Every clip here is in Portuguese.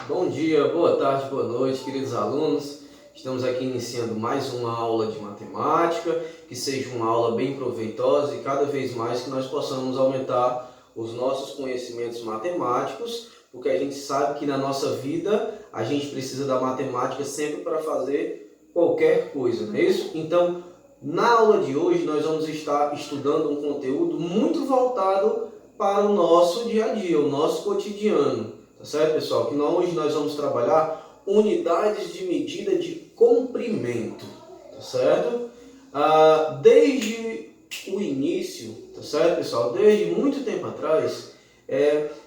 Bom dia, boa tarde, boa noite, queridos alunos. Estamos aqui iniciando mais uma aula de matemática, que seja uma aula bem proveitosa e cada vez mais que nós possamos aumentar os nossos conhecimentos matemáticos, porque a gente sabe que na nossa vida a gente precisa da matemática sempre para fazer qualquer coisa, não é isso? Então, na aula de hoje nós vamos estar estudando um conteúdo muito voltado para o nosso dia a dia, o nosso cotidiano. Tá certo, pessoal? Que hoje nós vamos trabalhar unidades de medida de comprimento, tá certo? Desde o início, tá certo, pessoal? Desde muito tempo atrás,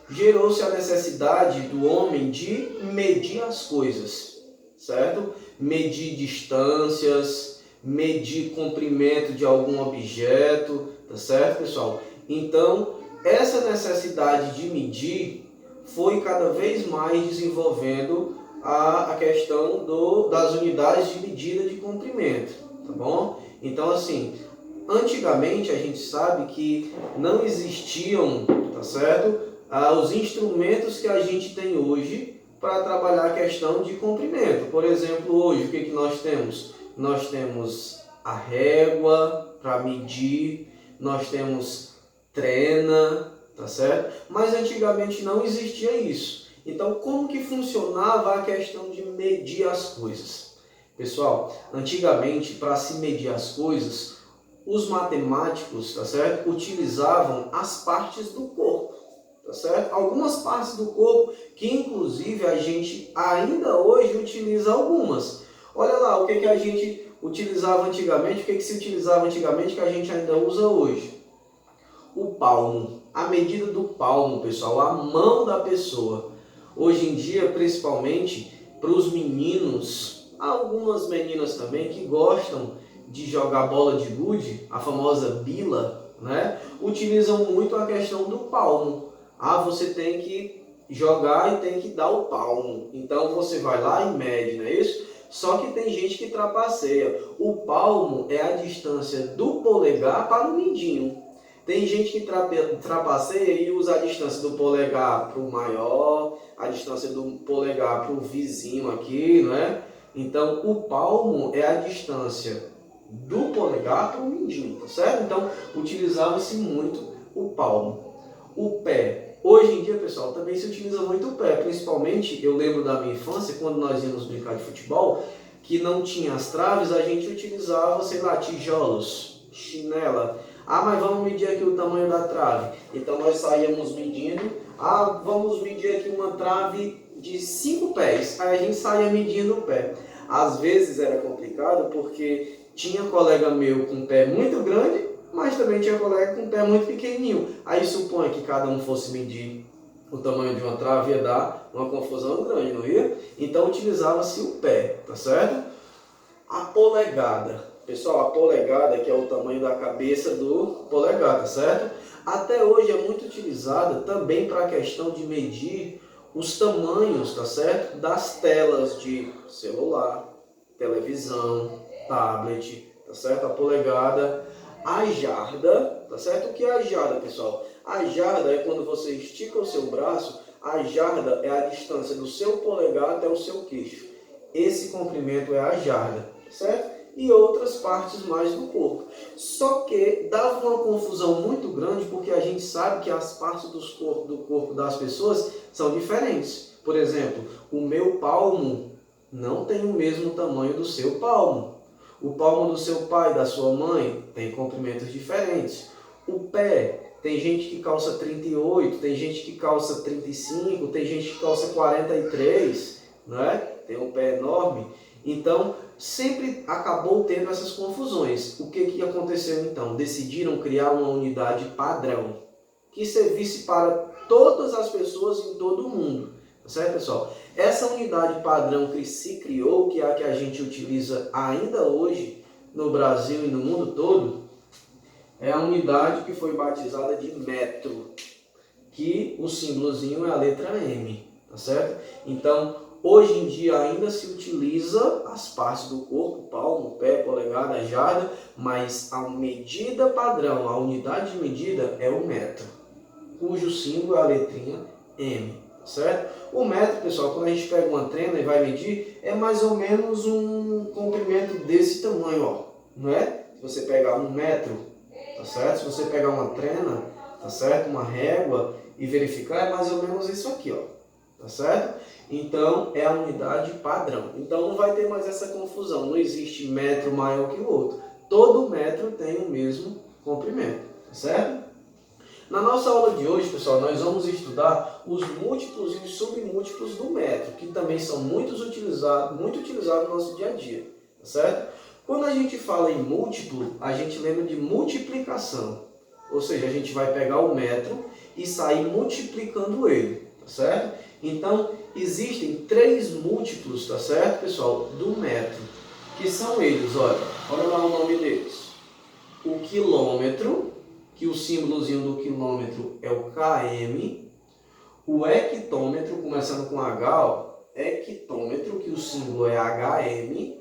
gerou-se a necessidade do homem de medir as coisas, certo? Medir distâncias, medir comprimento de algum objeto, tá certo, pessoal? Então, essa necessidade de medir foi cada vez mais desenvolvendo a questão das unidades de medida de comprimento, tá bom? Então, assim, antigamente a gente sabe que não existiam, tá certo? Os instrumentos que a gente tem hoje para trabalhar a questão de comprimento. Por exemplo, hoje o que nós temos? Nós temos a régua para medir, nós temos trena, tá certo? Mas antigamente não existia isso. Então, como que funcionava a questão de medir as coisas? Pessoal, antigamente, para se medir as coisas, os matemáticos, tá certo? Utilizavam as partes do corpo, tá certo? Algumas partes do corpo que, inclusive, a gente ainda hoje utiliza algumas. Olha lá, o que a gente utilizava antigamente, o que se utilizava antigamente que a gente ainda usa hoje. O palmo, a medida do palmo, pessoal, a mão da pessoa. Hoje em dia, principalmente para os meninos, algumas meninas também que gostam de jogar bola de gude, a famosa bila, né? Utilizam muito a questão do palmo. Você tem que jogar e tem que dar o palmo. Então você vai lá e mede, não é isso? Só que tem gente que trapaceia. O palmo é a distância do polegar para o mindinho. Tem gente que trapaceia e usa a distância do polegar para o maior, a distância do polegar para o vizinho aqui, não é? Então, o palmo é a distância do polegar para o mindinho, tá certo? Então, utilizava-se muito o palmo. O pé. Hoje em dia, pessoal, também se utiliza muito o pé. Principalmente, eu lembro da minha infância, quando nós íamos brincar de futebol, que não tinha as traves, a gente utilizava, sei lá, tijolos, chinela. Mas vamos medir aqui o tamanho da trave. Então nós saíamos medindo. Vamos medir aqui uma trave de 5 pés. Aí a gente saía medindo o pé. Às vezes era complicado porque tinha colega meu com pé muito grande, mas também tinha colega com pé muito pequenininho. Aí suponha que cada um fosse medir o tamanho de uma trave, ia dar uma confusão grande, não ia? Então utilizava-se o pé, tá certo? A polegada. Pessoal, a polegada, que é o tamanho da cabeça do polegar, tá certo? Até hoje é muito utilizada também para a questão de medir os tamanhos, tá certo? Das telas de celular, televisão, tablet, tá certo? A polegada, a jarda, tá certo? O que é a jarda, pessoal? A jarda é quando você estica o seu braço, a jarda é a distância do seu polegar até o seu queixo. Esse comprimento é a jarda, certo? E outras partes mais do corpo. Só que dava uma confusão muito grande porque a gente sabe que as partes do corpo das pessoas são diferentes. Por exemplo, o meu palmo não tem o mesmo tamanho do seu palmo. O palmo do seu pai, da sua mãe, tem comprimentos diferentes. O pé, tem gente que calça 38, tem gente que calça 35, tem gente que calça 43, não é? Tem um pé enorme. Então, sempre acabou tendo essas confusões. O que aconteceu então? Decidiram criar uma unidade padrão que servisse para todas as pessoas em todo o mundo. Tá certo, pessoal? Essa unidade padrão que se criou, que é a que a gente utiliza ainda hoje no Brasil e no mundo todo, é a unidade que foi batizada de metro, que o símbolozinho é a letra M, tá certo? Então, hoje em dia ainda se utiliza as partes do corpo, palmo, pé, polegada, jarda, mas a medida padrão, a unidade de medida é o metro, cujo símbolo é a letrinha M, certo? O metro, pessoal, quando a gente pega uma trena e vai medir, é mais ou menos um comprimento desse tamanho, ó, não é? Se você pegar um metro, tá certo? Se você pegar uma trena, tá certo? Uma régua e verificar, é mais ou menos isso aqui, ó, tá certo? Então, é a unidade padrão. Então, não vai ter mais essa confusão, não existe metro maior que o outro. Todo metro tem o mesmo comprimento, tá certo? Na nossa aula de hoje, pessoal, nós vamos estudar os múltiplos e os submúltiplos do metro, que também são muito utilizados no nosso dia a dia, tá certo? Quando a gente fala em múltiplo, a gente lembra de multiplicação, ou seja, a gente vai pegar o metro e sair multiplicando ele, tá certo? Então, existem 3 múltiplos, tá certo, pessoal, do metro, que são eles, olha lá o nome deles. O quilômetro, que o símbolozinho do quilômetro é o km, o hectômetro, começando com H, ó, hectômetro, que o símbolo é hm,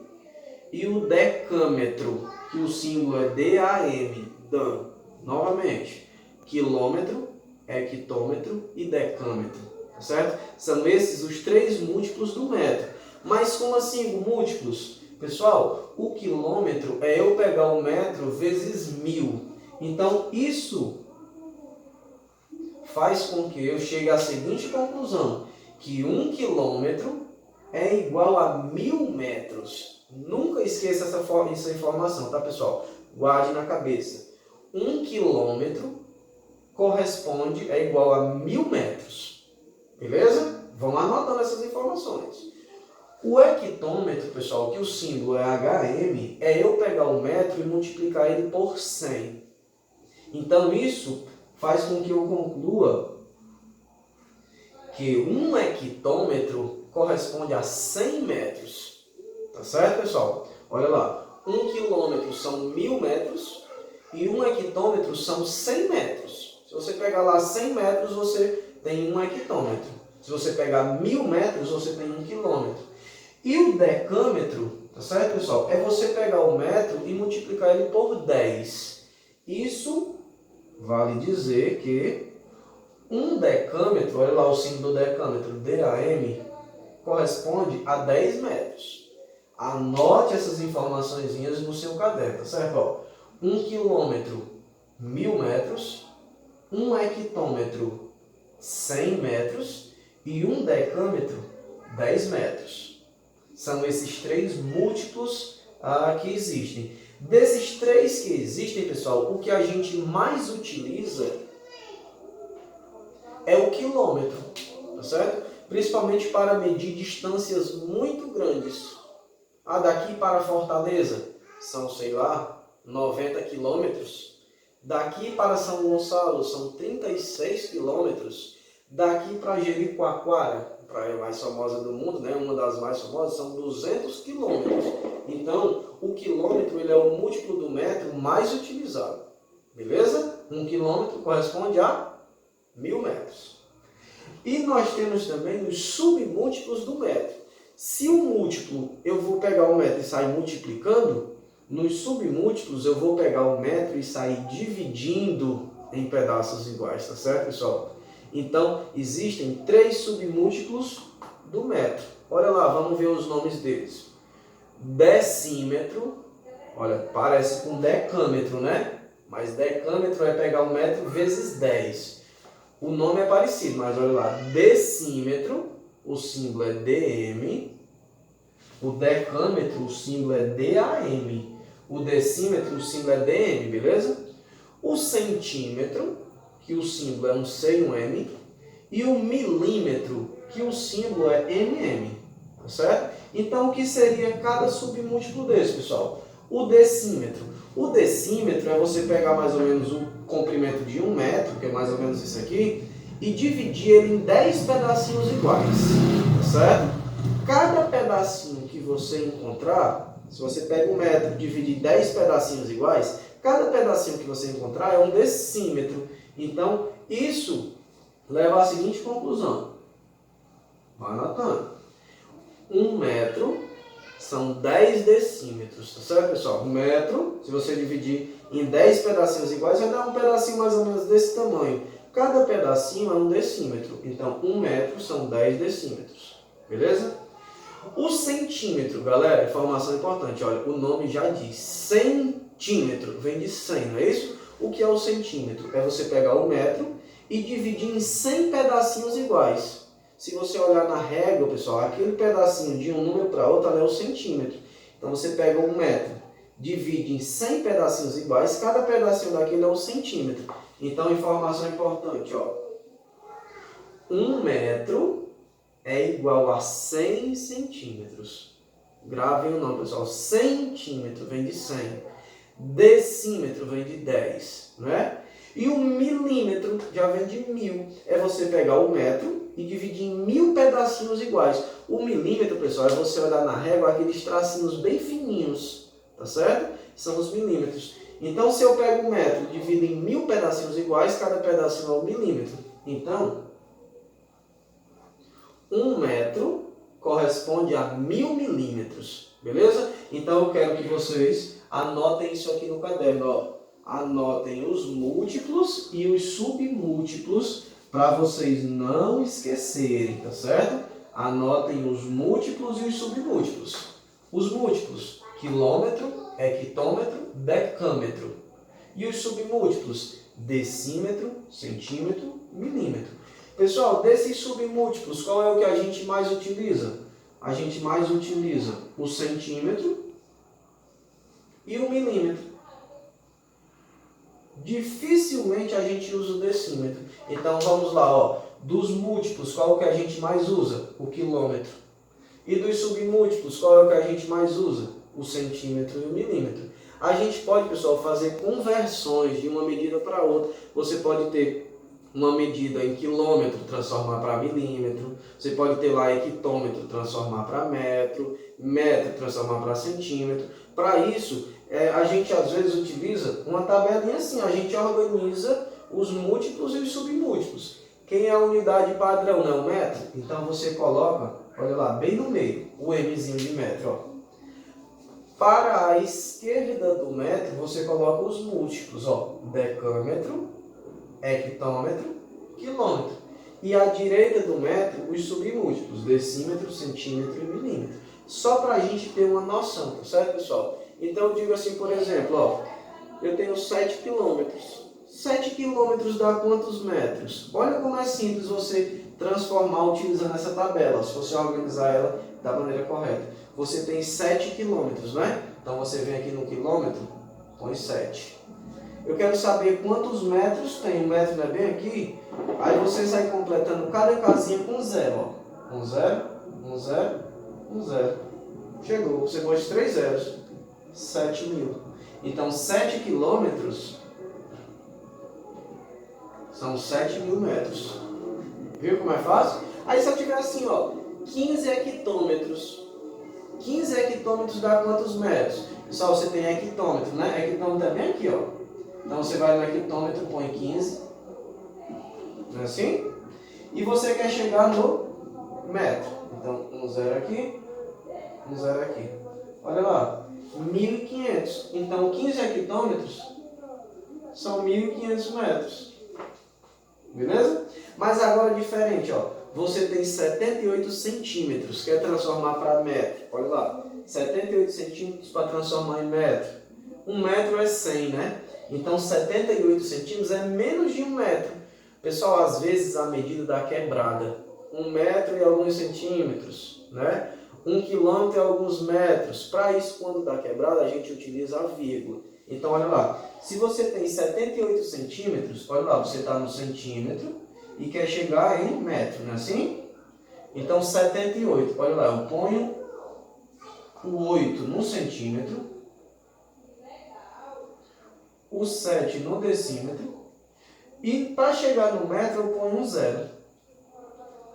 e o decâmetro, que o símbolo é DAM, DAM. Novamente, quilômetro, hectômetro e decâmetro, tá certo? São esses os 3 múltiplos do metro. Mas como assim múltiplos? Pessoal, o quilômetro é eu pegar o metro vezes 1000. Então, isso faz com que eu chegue à seguinte conclusão, que 1 quilômetro é igual a 1000 metros. Nunca esqueça essa informação, tá, pessoal? Guarde na cabeça. 1 quilômetro é igual a 1000 metros. Beleza? Vamos anotando essas informações. O hectômetro, pessoal, que o símbolo é hm, é eu pegar o metro e multiplicar ele por 100. Então, isso faz com que eu conclua que 1 hectômetro corresponde a 100 metros. Tá certo, pessoal? Olha lá, 1 quilômetro são 1000 metros e 1 hectômetro são 100 metros. Se você pegar lá 100 metros, você tem 1 hectômetro. Se você pegar 1000 metros, você tem 1 quilômetro. E o decâmetro, tá certo, pessoal? É você pegar o metro e multiplicar ele por 10. Isso vale dizer que 1 decâmetro, olha lá o símbolo do decâmetro, DAM, corresponde a 10 metros. Anote essas informações no seu caderno, tá certo? Ó, 1 quilômetro, 1000 metros, 1 hectômetro, 100 metros e 1 decâmetro, 10 metros. São esses 3 múltiplos que existem. Desses 3 que existem, pessoal, o que a gente mais utiliza é o quilômetro, tá certo? Principalmente para medir distâncias muito grandes. Daqui para Fortaleza são, sei lá, 90 quilômetros. Daqui para São Gonçalo são 36 quilômetros. Daqui para Jericoacoara, a praia mais famosa do mundo, né? Uma das mais famosas, são 200 quilômetros. Então, o quilômetro ele é o múltiplo do metro mais utilizado. Beleza? 1 quilômetro corresponde a 1000 metros. E nós temos também os submúltiplos do metro. Se o múltiplo eu vou pegar o metro e sair multiplicando, nos submúltiplos eu vou pegar o metro e sair dividindo em pedaços iguais, tá certo, pessoal? Então, existem 3 submúltiplos do metro. Olha lá, vamos ver os nomes deles. Decímetro, olha, parece com decâmetro, né? Mas decâmetro é pegar o metro vezes 10. O nome é parecido, mas olha lá. Decímetro, o símbolo é dm. O decâmetro, o símbolo é DAM. O decímetro, o símbolo é dm, beleza? O centímetro, que o símbolo é um C e um M. E o milímetro, que o símbolo é mm. Tá certo? Então, o que seria cada submúltiplo desse, pessoal? O decímetro. O decímetro é você pegar mais ou menos o comprimento de 1 metro, que é mais ou menos isso aqui, e dividir ele em 10 pedacinhos iguais, tá certo? Cada pedacinho que você encontrar, se você pega 1 metro e divide em 10 pedacinhos iguais, cada pedacinho que você encontrar é um decímetro. Então, isso leva à seguinte conclusão. Vai anotando. 1 metro são 10 decímetros, tá certo, pessoal? 1 metro, se você dividir em 10 pedacinhos iguais, vai dar um pedacinho mais ou menos desse tamanho. Cada pedacinho é um decímetro, então 1 metro são 10 decímetros, beleza? O centímetro, galera, informação importante, olha, o nome já diz, centímetro, vem de 100, não é isso? O que é o centímetro? É você pegar o metro e dividir em 100 pedacinhos iguais. Se você olhar na régua, pessoal, aquele pedacinho de um número para outro é o centímetro. Então você pega um metro, divide em 100 pedacinhos iguais, cada pedacinho daquele é um centímetro. Então, informação importante, ó. 1 metro é igual a 100 centímetros. Gravem o nome, pessoal. Centímetro vem de 100. Decímetro vem de 10, não é? E o milímetro já vem de 1000. É você pegar o metro e dividir em 1000 pedacinhos iguais. O milímetro, pessoal, é você olhar na régua aqueles tracinhos bem fininhos, tá certo? São os milímetros. Então, se eu pego um metro e divido em 1000 pedacinhos iguais, cada pedacinho é um milímetro. Então, 1 metro corresponde a 1000 milímetros, beleza? Então, eu quero que vocês anotem isso aqui no caderno, ó. Anotem os múltiplos e os submúltiplos para vocês não esquecerem, tá certo? Anotem os múltiplos e os submúltiplos. Os múltiplos, quilômetro, hectômetro, decâmetro. E os submúltiplos, decímetro, centímetro, milímetro. Pessoal, desses submúltiplos, qual é o que a gente mais utiliza? A gente mais utiliza o centímetro e o milímetro. Dificilmente a gente usa o decímetro. Então vamos lá, ó. Dos múltiplos, qual é o que a gente mais usa? O quilômetro. E dos submúltiplos, qual é o que a gente mais usa? O centímetro e o milímetro. A gente pode, pessoal, fazer conversões de uma medida para outra. Você pode ter uma medida em quilômetro, transformar para milímetro. Você pode ter lá hectômetro, transformar para metro. Metro, transformar para centímetro. Para isso, a gente às vezes utiliza uma tabelinha assim. A gente organiza os múltiplos e os submúltiplos. Quem é a unidade padrão, não é o metro? Então você coloca, olha lá, bem no meio, o Mzinho de metro, ó. Para a esquerda do metro, você coloca os múltiplos, ó, decâmetro, hectômetro, quilômetro. E à direita do metro, os submúltiplos, decímetro, centímetro e milímetro. Só para a gente ter uma noção, tá certo, pessoal? Então eu digo assim, por exemplo, ó, eu tenho 7 quilômetros. 7 quilômetros dá quantos metros? Olha como é simples você transformar utilizando essa tabela, se você organizar ela da maneira correta. Você tem 7 quilômetros, né? Então você vem aqui no quilômetro, põe 7. Eu quero saber quantos metros tem. O metro não é bem aqui? Aí você sai completando cada casinha com 0. Ó. 1 0, 1 0, 1 0. Chegou, você pôs 3 zeros. 7.000. Então 7 quilômetros são 7.000 metros. Viu como é fácil? Aí se eu tiver assim, ó, 15 hectômetros. 15 hectômetros dá quantos metros? Pessoal, você tem hectômetro, né? Hectômetro é bem aqui, ó. Então você vai no hectômetro, põe 15. Não é assim? E você quer chegar no metro. Então, 1 0 aqui, 1 0 aqui. Olha lá, 1.500. Então, 15 hectômetros são 1.500 metros. Beleza? Mas agora diferente, ó. Você tem 78 centímetros, quer transformar para metro. Olha lá, 78 centímetros para transformar em metro. 1 metro é 100, né? Então 78 centímetros é menos de 1 metro. Pessoal, às vezes a medida dá quebrada. 1 metro e alguns centímetros, né? 1 quilômetro e alguns metros. Para isso, quando dá quebrada, a gente utiliza a vírgula. Então, olha lá, se você tem 78 centímetros, olha lá, você está no centímetro e quer chegar em metro, não é assim? Então, 78, olha lá, eu ponho o 8 no centímetro, o 7 no decímetro, e para chegar no metro eu ponho um 0.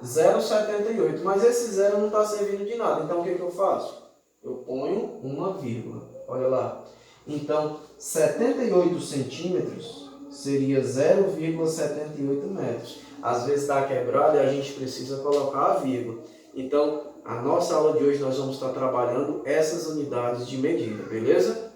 0,78, mas esse 0 não está servindo de nada, então o que eu faço? Eu ponho uma vírgula, olha lá. Então, 78 centímetros seria 0,78 metros. Às vezes dá quebrada e a gente precisa colocar a vírgula. Então, a nossa aula de hoje nós vamos estar trabalhando essas unidades de medida, beleza?